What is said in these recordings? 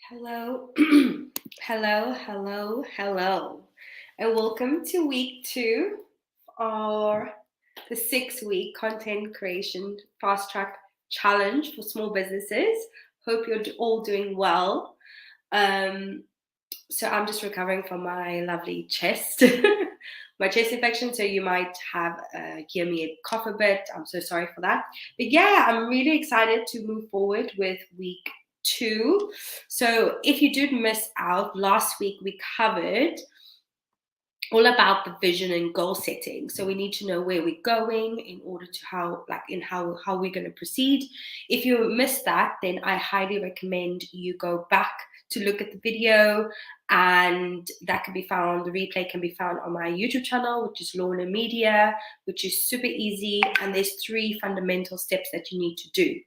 Hello, hello, and welcome to week 2 or the 6-week content creation fast track challenge for small businesses. Hope you're all doing well. Um, so I'm just recovering from my lovely chest, my chest infection. So you might have hear me cough a bit. I'm so sorry for that. But yeah, I'm really excited to move forward with week 2. So if you did miss out, last week we covered all about the vision and goal setting. So we need to know where we're going in order to how we're going to proceed. If you missed that, then I highly recommend you go back to look at the video, and that can be found, the replay can be found on my YouTube channel, which is LORNA Media, which is super easy, and there's 3 fundamental steps that you need to do.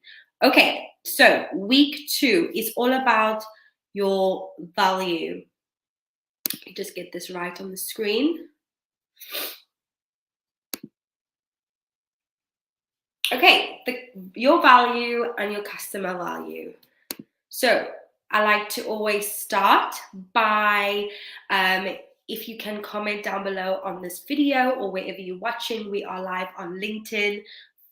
Okay, so week 2 is all about your value. Just get this right on the screen. Okay, your value and your customer value. So I like to always start by, if you can comment down below on this video or wherever you're watching. We are live on LinkedIn,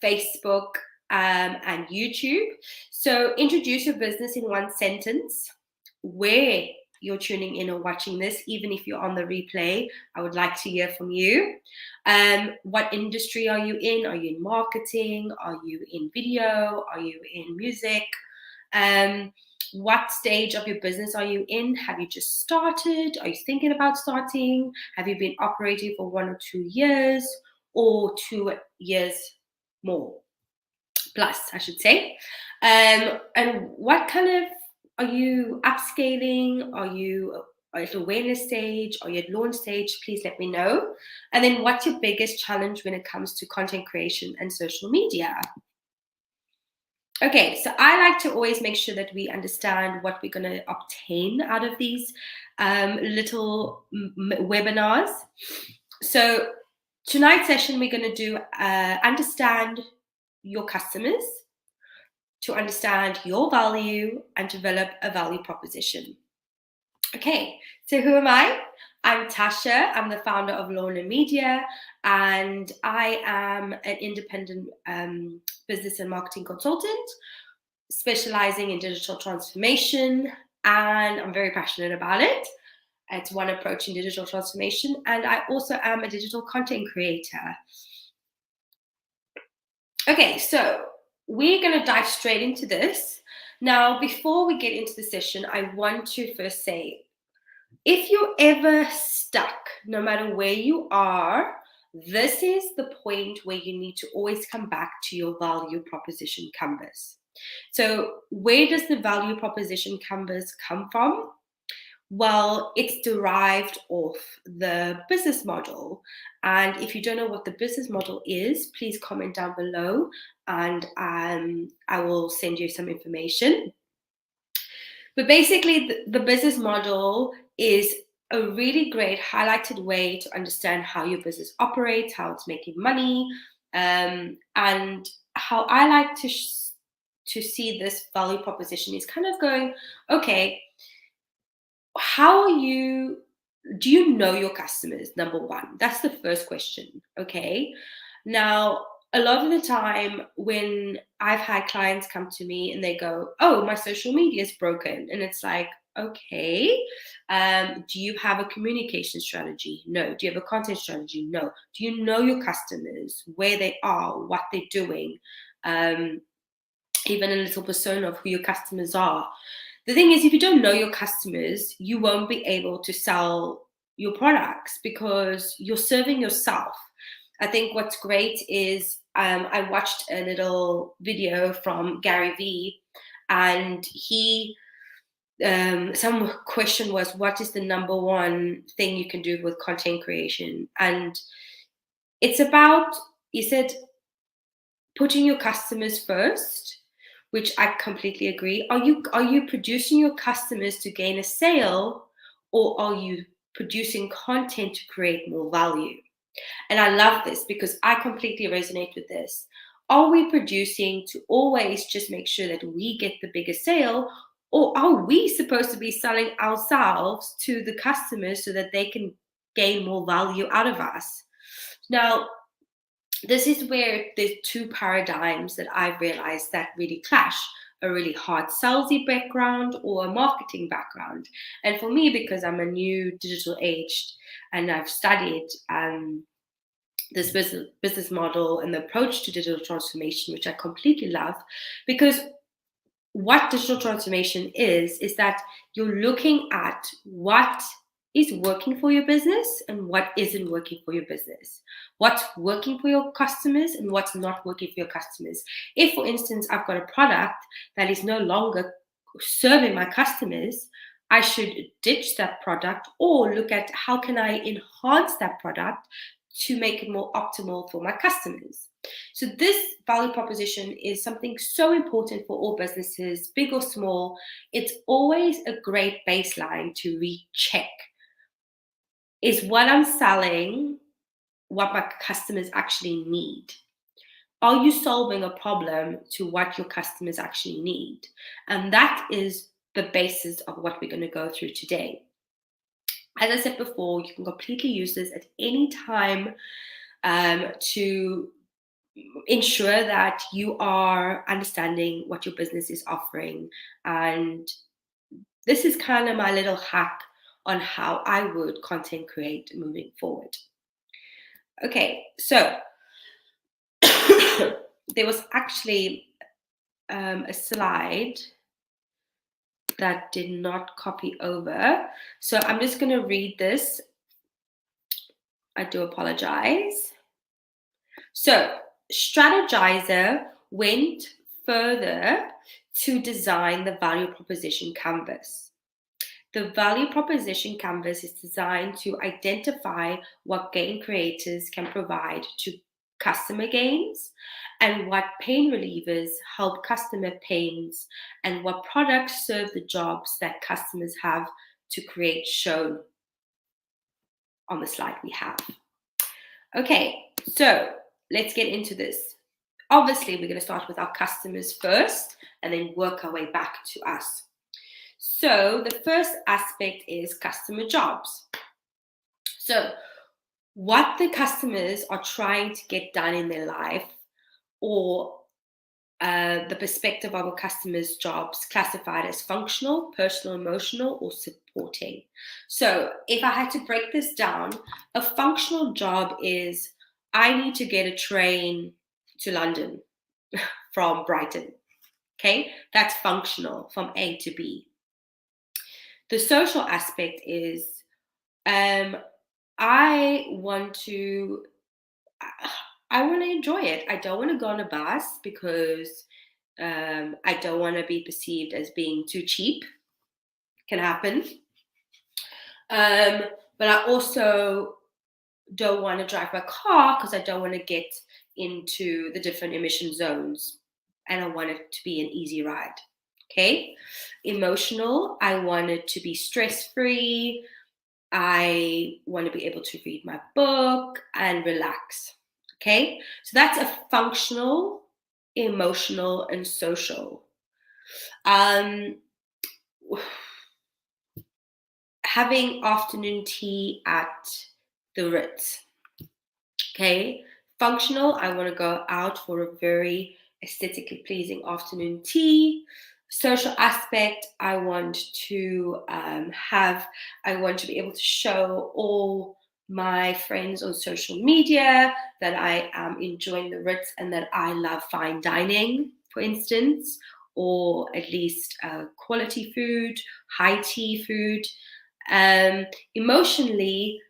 Facebook, and YouTube. So introduce your business in 1 sentence. Where you're tuning in or watching this, even if you're on the replay, I would like to hear from you. What industry are you in? Are you in marketing? Are you in video? Are you in music? What stage of your business are you in? Have you just started? Are you thinking about starting? Have you been operating for 1 or 2 years, or 2 years more plus, I should say? And what kind of, are you upscaling? Are you at awareness stage? Are you at launch stage? Please let me know. And then what's your biggest challenge when it comes to content creation and social media? Okay, so I like to always make sure that we understand what we're going to obtain out of these little webinars. So tonight's session, we're going to do understand your customers, to understand your value, and develop a value proposition. Okay, so who am I? I'm TASHA. I'm the founder of LORNA Media, and I am an independent business and marketing consultant specializing in digital transformation, and I'm very passionate about it. It's one approach in digital transformation, and I also am a digital content creator. Okay, so we're going to dive straight into this. Now, before we get into the session, I want to first say, if you're ever stuck, no matter where you are, this is the point where you need to always come back to your value proposition canvas. So where does the value proposition canvas come from? Well, it's derived off the business model. And if you don't know what the business model is, please comment down below, and I will send you some information. But basically, the business model is a really great highlighted way to understand how your business operates, how it's making money, and how I like to see this value proposition is kind of going, okay, do you know your customers? Number 1, that's the first question. Okay, now a lot of the time when I've had clients come to me and they go, oh, my social media is broken, and it's like, okay, do you have a communication strategy? No. Do you have a content strategy? No. Do you know your customers, where they are, what they're doing, even a little persona of who your customers are? The thing is, if you don't know your customers, you won't be able to sell your products because you're serving yourself. I think what's great is I watched a little video from Gary Vee, and he some question was, what is the number 1 thing you can do with content creation? And it's about, he said, putting your customers first, which I completely agree. Are you producing your customers to gain a sale, or are you producing content to create more value? And I love this because I completely resonate with this. Are we producing to always just make sure that we get the biggest sale, Or are we supposed to be selling ourselves to the customers so that they can gain more value out of us? Now, this is where there's two paradigms that I've realized that really clash: a really hard salesy background or a marketing background. And for me, because I'm a new digital aged and I've studied this business model and the approach to digital transformation, which I completely love, because what digital transformation is that you're looking at what is working for your business and what isn't working for your business, what's working for your customers and what's not working for your customers. If, for instance, I've got a product that is no longer serving my customers, I should ditch that product or look at how can I enhance that product to make it more optimal for my customers. So this value proposition is something so important for all businesses, big or small. It's always a great baseline to recheck. Is what I'm selling what my customers actually need? Are you solving a problem to what your customers actually need? And that is the basis of what we're going to go through today. As I said before, you can completely use this at any time to ensure that you are understanding what your business is offering. And this is kind of my little hack on how I would content create moving forward. Okay, so there was actually a slide that did not copy over. So I'm just going to read this. I do apologize. So Strategizer went further to design the value proposition canvas. The value proposition canvas is designed to identify what gain creators can provide to customer gains and what pain relievers help customer pains and what products serve the jobs that customers have to create shown on the slide we have. Okay, so let's get into this. Obviously, we're going to start with our customers first and then work our way back to us. So the first aspect is customer jobs. So what the customers are trying to get done in their life, or the perspective of a customer's jobs classified as functional, personal, emotional, or supporting. So if I had to break this down, a functional job is I need to get a train to London from Brighton. Okay, that's functional, from A to B. The social aspect is I want to enjoy it. I don't want to go on a bus because I don't want to be perceived as being too cheap. Can happen. But I also don't want to drive my car because I don't want to get into the different emission zones. And I want it to be an easy ride. Okay. Emotional, I want it to be stress-free. I want to be able to read my book and relax. Okay. So that's a functional, emotional, and social. Having afternoon tea at the Ritz. Okay. Functional, I want to go out for a very aesthetically pleasing afternoon tea. Social aspect, I want to be able to show all my friends on social media that I am enjoying the Ritz and that I love fine dining, for instance, or at least quality food, high tea food. Emotionally,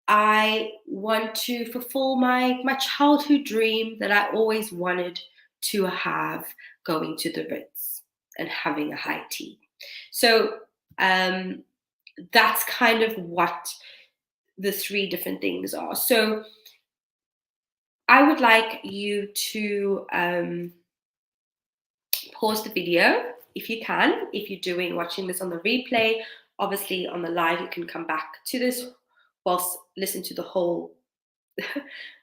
I want to fulfill my childhood dream that I always wanted to have, going to the Ritz and having a high tea. So that's kind of what the three different things are. So I would like you to pause the video if you can. If you're watching this on the replay, obviously on the live, you can come back to this whilst listen to the whole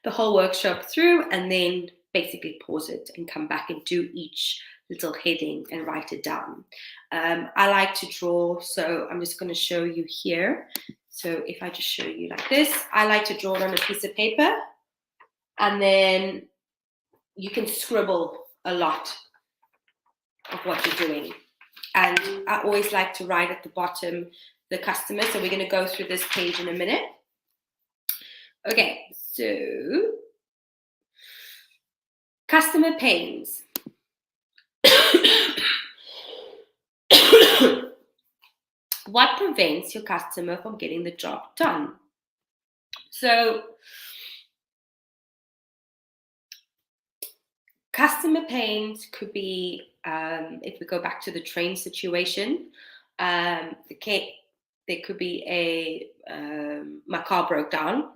workshop through, and then basically pause it and come back and do each little heading and write it down. I like to draw, so I'm just going to show you here. So if I just show you like this, I like to draw it on a piece of paper, and then you can scribble a lot of what you're doing. And I always like to write at the bottom the customer. So we're going to go through this page in a minute. Okay, so customer pains. What prevents your customer from getting the job done? So customer pains could be, if we go back to the train situation, there could be my car broke down,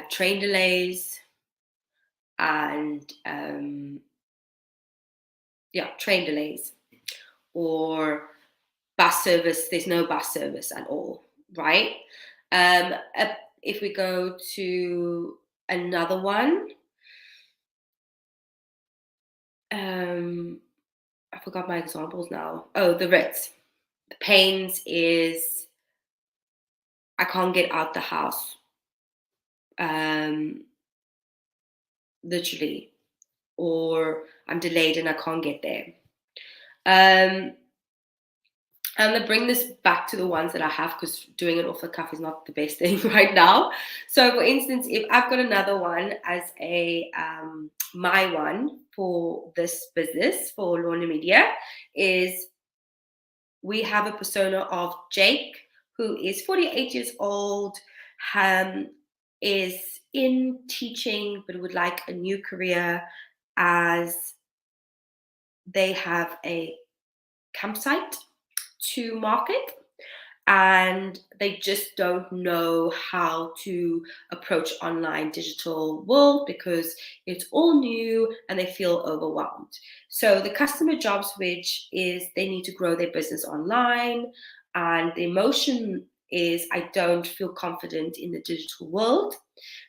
train delays, and train delays, or bus service. There's no bus service at all, right? If we go to another one, I forgot my examples now. Oh, the Ritz. The pains is I can't get out the house. Literally, or I'm delayed and I can't get there. I'm going to bring this back to the ones that I have, because doing it off the cuff is not the best thing right now. So for instance, if I've got another one as my one for this business, for LORNA Media, is we have a persona of Jake, who is 48 years old, is in teaching, but would like a new career, as they have a campsite to market, and they just don't know how to approach online digital world because it's all new and they feel overwhelmed. So the customer job switch is they need to grow their business online, and the emotion is I don't feel confident in the digital world.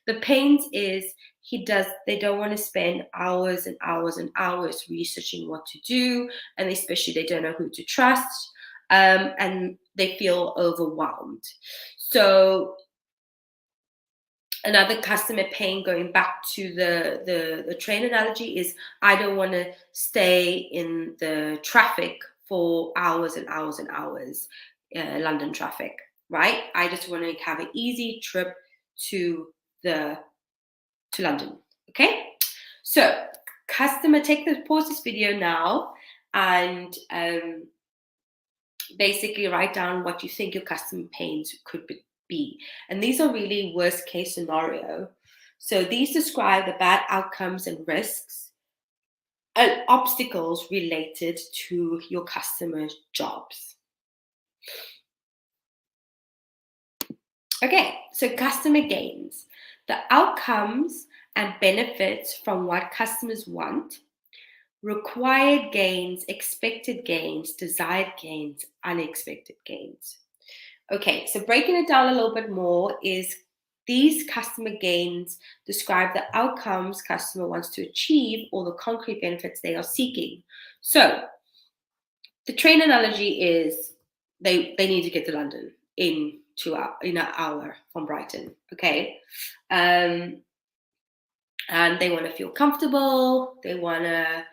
The pains is they don't want to spend hours and hours and hours researching what to do, and especially they don't know who to trust. And they feel overwhelmed. So another customer pain, going back to the train analogy, is I don't want to stay in the traffic for hours and hours and hours, London traffic, right? I just want to have an easy trip to London. Okay, so customer, pause this video now and basically write down what you think your customer pains could be. And these are really worst case scenario. So these describe the bad outcomes and risks and obstacles related to your customer jobs. Okay, so customer gains. The outcomes and benefits from what customers want: required gains, expected gains, desired gains, unexpected gains. Okay, so breaking it down a little bit more is these customer gains describe the outcomes customer wants to achieve or the concrete benefits they are seeking. So the train analogy is they need to get to London in an hour from Brighton. Okay. And they want to feel comfortable. They want to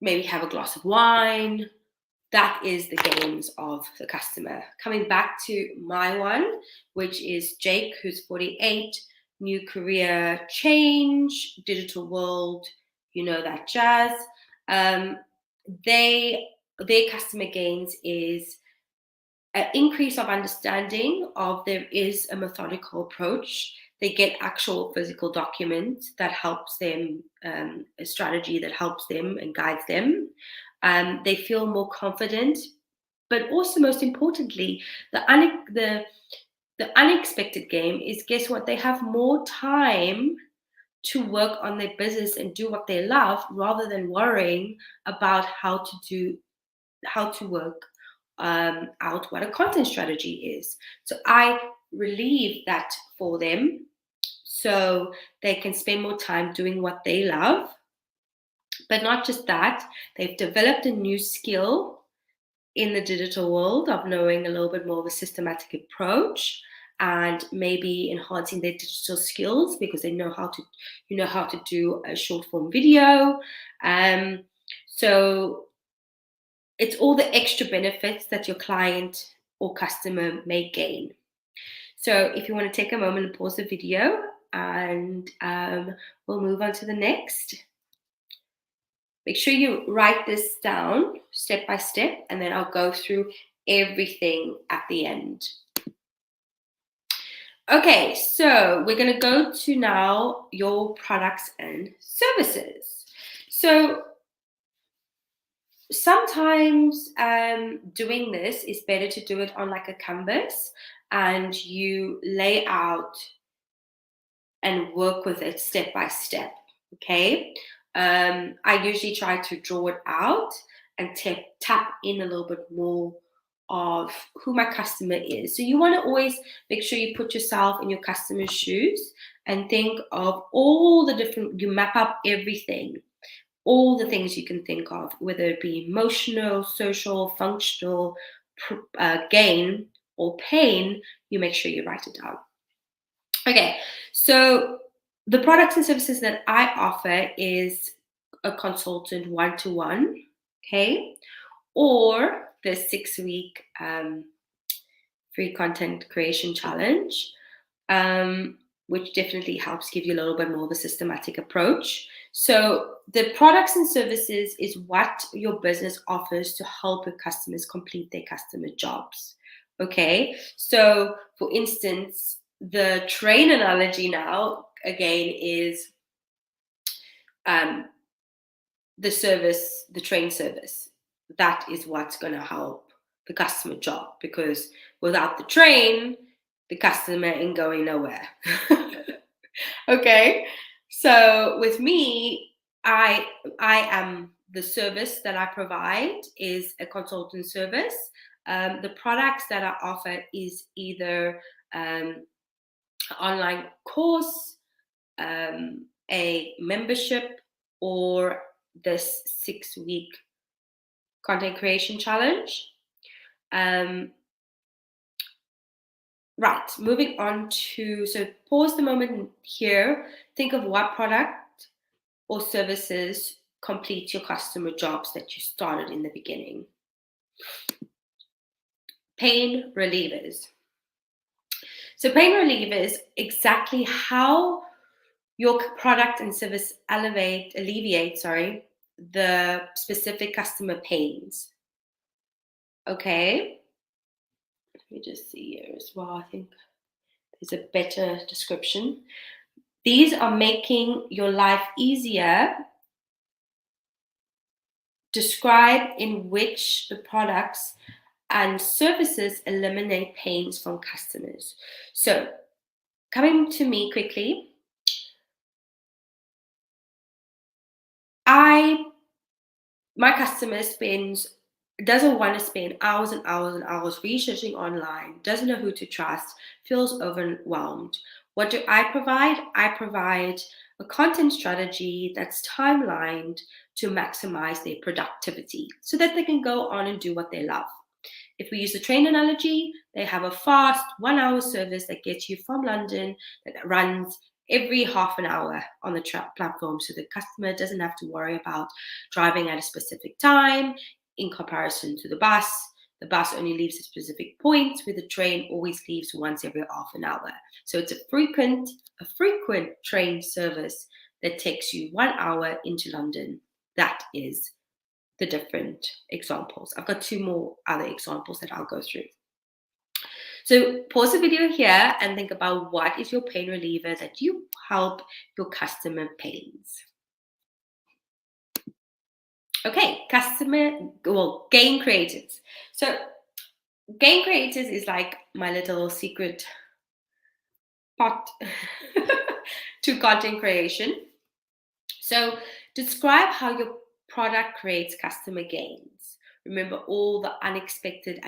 maybe have a glass of wine. That is the gains of the customer. Coming back to my one, which is Jake, who's 48, new career change, digital world, that jazz. Their customer gains is an increase of understanding of there is a methodical approach. They get actual physical documents that helps them, a strategy that helps them and guides them. They feel more confident, but also most importantly, the unexpected game is, guess what? They have more time to work on their business and do what they love, rather than worrying about how to work out what a content strategy is. So I relieve that for them. so they can spend more time doing what they love. But not just that, they've developed a new skill in the digital world of knowing a little bit more of a systematic approach and maybe enhancing their digital skills because they know how to do a short form video. So it's all the extra benefits that your client or customer may gain. So if you want to take a moment and pause the video, and we'll move on to the next. Make sure you write this down step by step, and then I'll go through everything at the end. Okay, so we're going to go to now your products and services. So sometimes doing this is better to do it on like a canvas, and you lay out and work with it step by step. Okay. I usually try to draw it out and tap in a little bit more of who my customer is. So you want to always make sure you put yourself in your customer's shoes and think of all the different, you map up everything, all the things you can think of, whether it be emotional, social, functional, gain, or pain, you make sure you write it down. Okay, so the products and services that I offer is a consultant one-to-one, okay, or the 6-week free content creation challenge, which definitely helps give you a little bit more of a systematic approach. So the products and services is what your business offers to help your customers complete their customer jobs. Okay, so for instance, the train analogy now again is the service, the train service. That is what's going to help the customer job, because without the train, the customer ain't going nowhere. Okay, so with me, I am the service that I provide is a consultant service. The products that I offer is either online course, a membership, or this 6-week content creation challenge. Right, moving on to, so pause the moment here, think of what product or services complete your customer jobs that you started in the beginning. Pain relievers. So pain relievers, exactly how your product and service alleviate the specific customer pains. Okay, let me just see here as well. I think there's a better description. These are making your life easier. Describe in which the products and services eliminate pains from customers. So, coming to me quickly, my customer doesn't want to spend hours and hours and hours researching online, doesn't know who to trust, feels overwhelmed. What do I provide? I provide a content strategy that's timelined to maximize their productivity so that they can go on and do what they love. If we use the train analogy, they have a fast 1-hour service that gets you from London, that runs every half an hour on the platform, so the customer doesn't have to worry about driving at a specific time in comparison to the bus. The bus only leaves at specific points, where the train always leaves once every half an hour. So it's a frequent train service that takes you 1 hour into London. That is the different examples. I've got 2 more other examples that I'll go through. So pause the video here and think about what is your pain reliever that you help your customer pains. Okay, gain creators. So gain creators is like my little secret pot to content creation. So describe how your product creates customer gains. Remember all the unexpected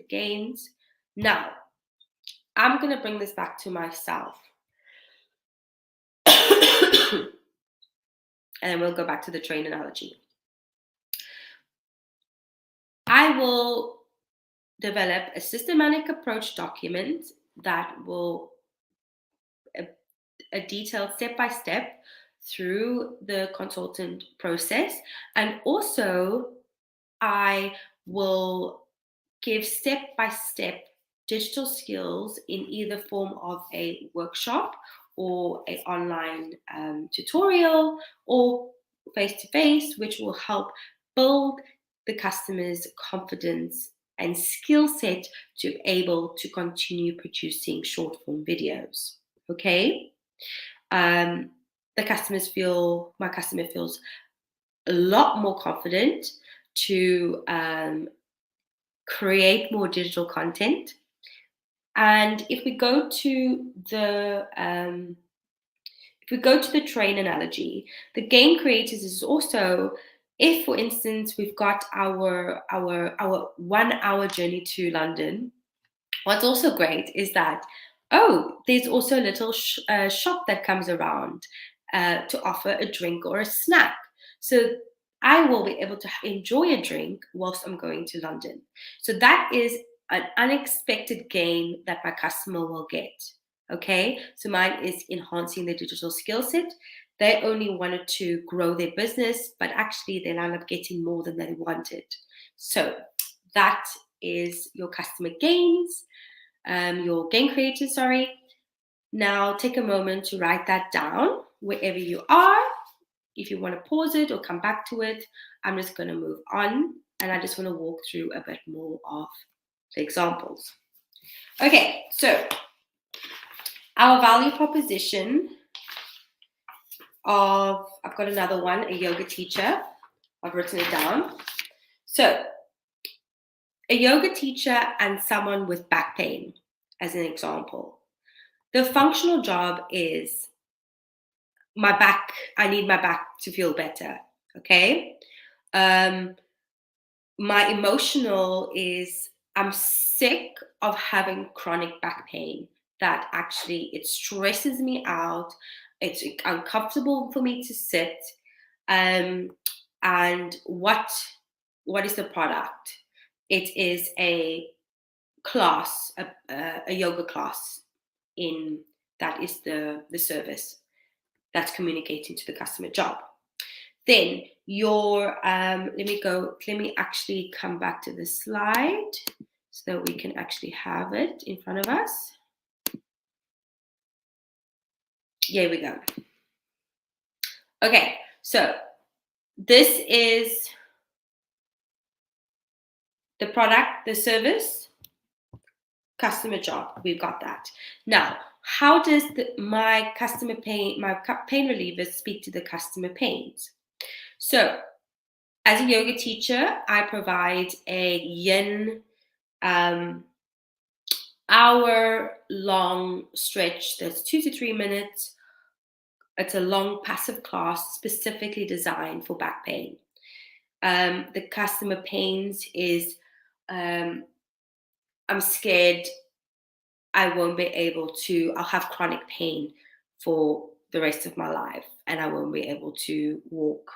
gains. Now, I'm going to bring this back to myself. And then we'll go back to the train analogy. I will develop a systematic approach document that will a detailed step-by-step through the consultant process. And also, I will give step-by-step digital skills in either form of a workshop or an online tutorial or face-to-face, which will help build the customer's confidence and skill set to be able to continue producing short form videos. Okay. um, my customer feels a lot more confident to create more digital content. And if we go to the train analogy, the game creators is also, if for instance we've got our 1 hour journey to London. What's also great is that, there's also a little shop that comes around to offer a drink or a snack. So I will be able to enjoy a drink whilst I'm going to London. So that is an unexpected gain that my customer will get. Okay, so mine is enhancing their digital skill set. They only wanted to grow their business, but actually they'll end up getting more than they wanted. So that is your customer gains, your gain creators, sorry. Now take a moment to write that down wherever you are. If you want to pause it or come back to it, I'm just going to move on, and I just want to walk through a bit more of the examples. Okay, so our value proposition I've got another one, a yoga teacher. I've written it down. So a yoga teacher and someone with back pain, as an example. The functional job is I need my back to feel better. Okay. My emotional is I'm sick of having chronic back pain that actually it stresses me out. It's uncomfortable for me to sit. And what is the product? It is a class, a yoga class that is the service that's communicating to the customer job. Then let me actually come back to the slide so that we can actually have it in front of us. Here we go. Okay, so this is the product, the service, customer job. We've got that. Now, how does my pain reliever speak to the customer pains? So, as a yoga teacher, I provide a yin hour-long stretch that's 2 to 3 minutes. It's a long passive class specifically designed for back pain. The customer pains is I'm scared I'll have chronic pain for the rest of my life, and I won't be able to walk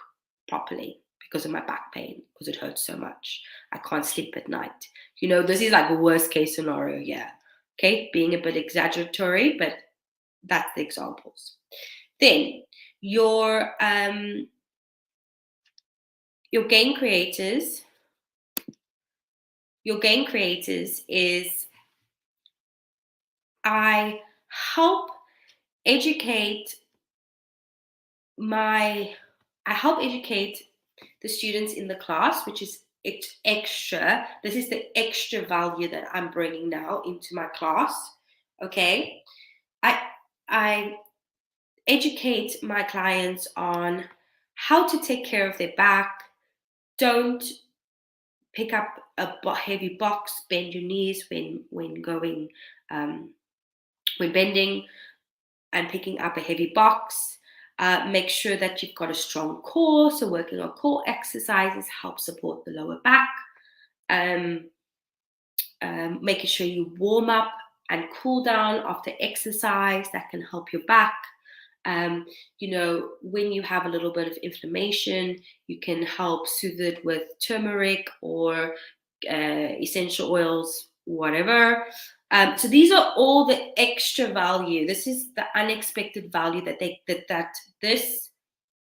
properly because of my back pain, because it hurts so much. I can't sleep at night. This is like the worst case scenario, yeah. Okay, being a bit exaggeratory, but that's the examples. Then your gain creators is I help educate the students in the class, which is extra. This is the extra value that I'm bringing now into my class. Okay, I educate my clients on how to take care of their back. Don't pick up a heavy box, bend your knees when going when bending and picking up a heavy box. Make sure that you've got a strong core, so working on core exercises help support the lower back. Making sure you warm up and cool down after exercise, that can help your back. When you have a little bit of inflammation, you can help soothe it with turmeric or essential oils, whatever. So these are all the extra value. This is the unexpected value that this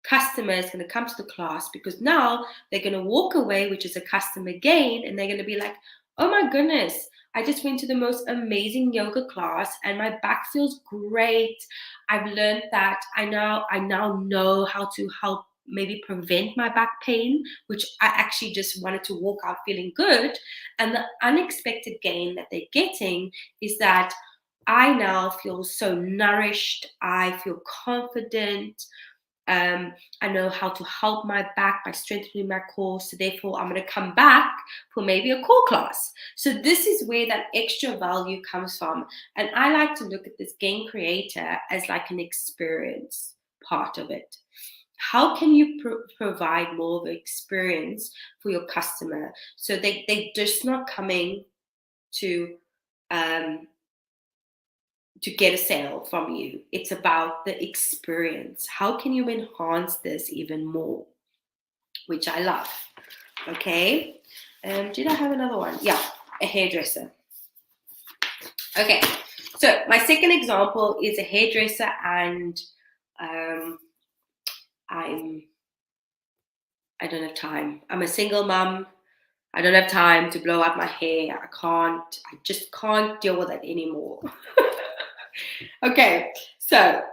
customer is going to come to the class, because now they're going to walk away, which is a customer gain, and they're going to be like, oh my goodness, I just went to the most amazing yoga class and my back feels great. I've learned that I now know how to help maybe prevent my back pain, which I actually just wanted to walk out feeling good. And the unexpected gain that they're getting is that I now feel so nourished, I feel confident. I know how to help my back by strengthening my core. So therefore, I'm going to come back for maybe a core class. So this is where that extra value comes from. And I like to look at this gain creator as like an experience part of it. How can you provide more of an experience for your customer, so they're just not coming to get a sale from you? It's about the experience. How can you enhance this even more? Which I love. Okay. Did I have another one? Yeah, a hairdresser. Okay. So my second example is a hairdresser, and I don't have time. I'm a single mom. I don't have time to blow out my hair. I just can't deal with it anymore. Okay, so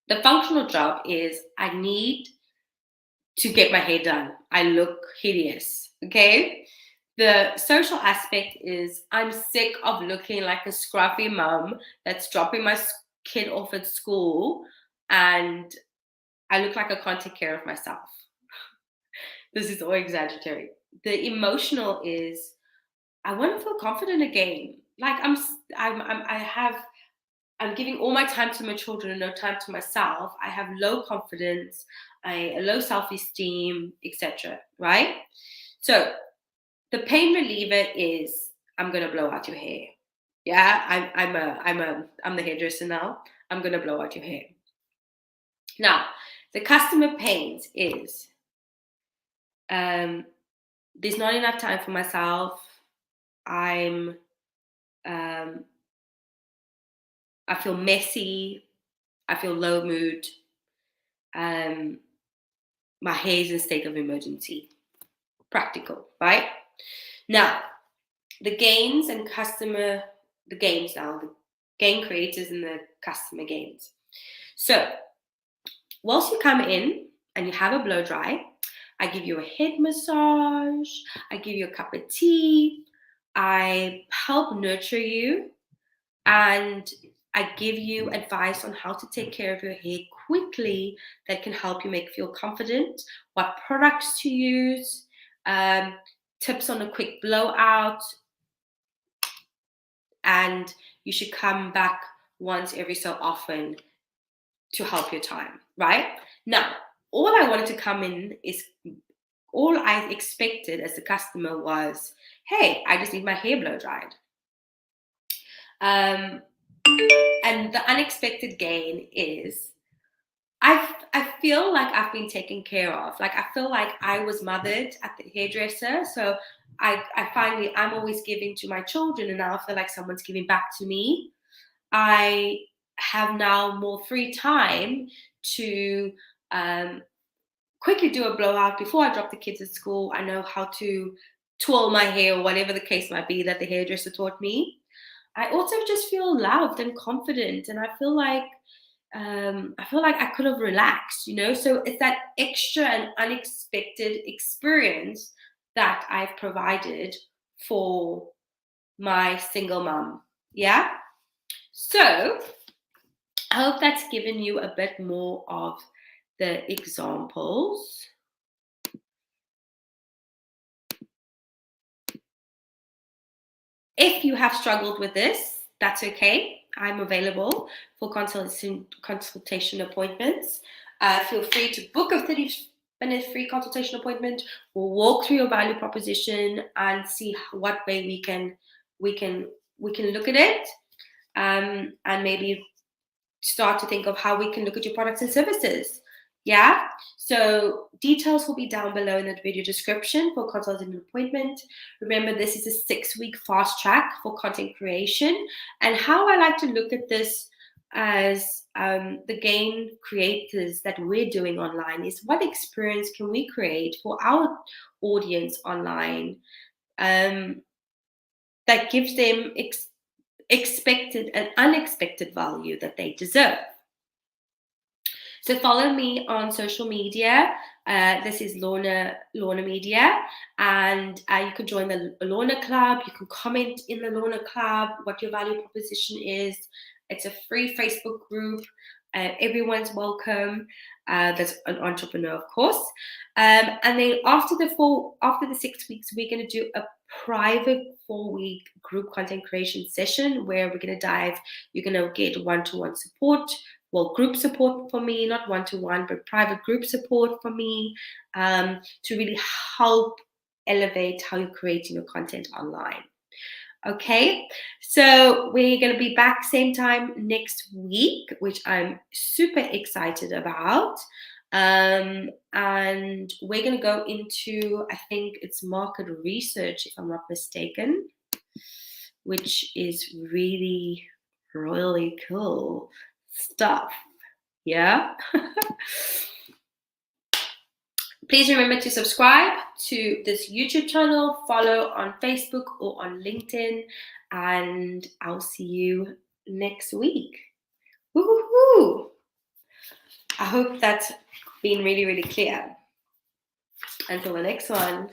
the functional job is I need to get my hair done. I look hideous, okay? The social aspect is I'm sick of looking like a scruffy mom that's dropping my kid off at school and I look like I can't take care of myself. This is all exaggerated. The emotional is I want to feel confident again. Like I'm giving all my time to my children and no time to myself. I have low confidence, low self-esteem, etc. Right? So the pain reliever is I'm gonna blow out your hair. Yeah, I'm the hairdresser now. I'm gonna blow out your hair. Now, the customer pains is there's not enough time for myself. I feel messy. I feel low mood. My hair is in a state of emergency. Practical, right? Now, the gain creators and the customer gains. So, whilst you come in and you have a blow dry, I give you a head massage, I give you a cup of tea, I help nurture you, and I give you advice on how to take care of your hair quickly that can help you feel confident, what products to use, tips on a quick blowout, and you should come back once every so often to help your time, right? Now, all I expected as a customer was, hey, I just need my hair blow dried. And the unexpected gain is I feel like I've been taken care of. Like I feel like I was mothered at the hairdresser. So I'm always giving to my children, and now I feel like someone's giving back to me. I have now more free time to quickly do a blowout before I drop the kids at school. I know how to twirl my hair or whatever the case might be that the hairdresser taught me. I also just feel loved and confident, and I feel like I could have relaxed, So it's that extra and unexpected experience that I've provided for my single mom. Yeah. So I hope that's given you a bit more of the examples. If you have struggled with this, that's okay. I'm available for consultation appointments. Feel free to book a 30-minute free consultation appointment. We'll walk through your value proposition and see what way we can we can look at it, and maybe start to think of how we can look at your products and services. Yeah. So details will be down below in the video description for consulting appointment. Remember, this is a 6-week fast track for content creation. And how I like to look at this as the game creators that we're doing online is, what experience can we create for our audience online that gives them expected and unexpected value that they deserve. So follow me on social media. This is Lorna Media, and you can join the Lorna Club. You can comment in the Lorna Club what your value proposition is. It's a free Facebook group. Everyone's welcome. That's an entrepreneur, of course. And then after the 6 weeks, we're going to do a private 4-week group content creation session where we're going to dive. You're going to get one-to-one support. Well, group support for me, not one-to-one, but private group support for me, to really help elevate how you're creating your content online. Okay, so we're going to be back same time next week, which I'm super excited about. And we're going to go into, I think it's market research, if I'm not mistaken, which is really, really cool stuff. Yeah. Please remember to subscribe to this YouTube channel, follow on Facebook or on LinkedIn, and I'll see you next week. Woo-hoo-hoo. I hope that's been really, really clear. Until the next one.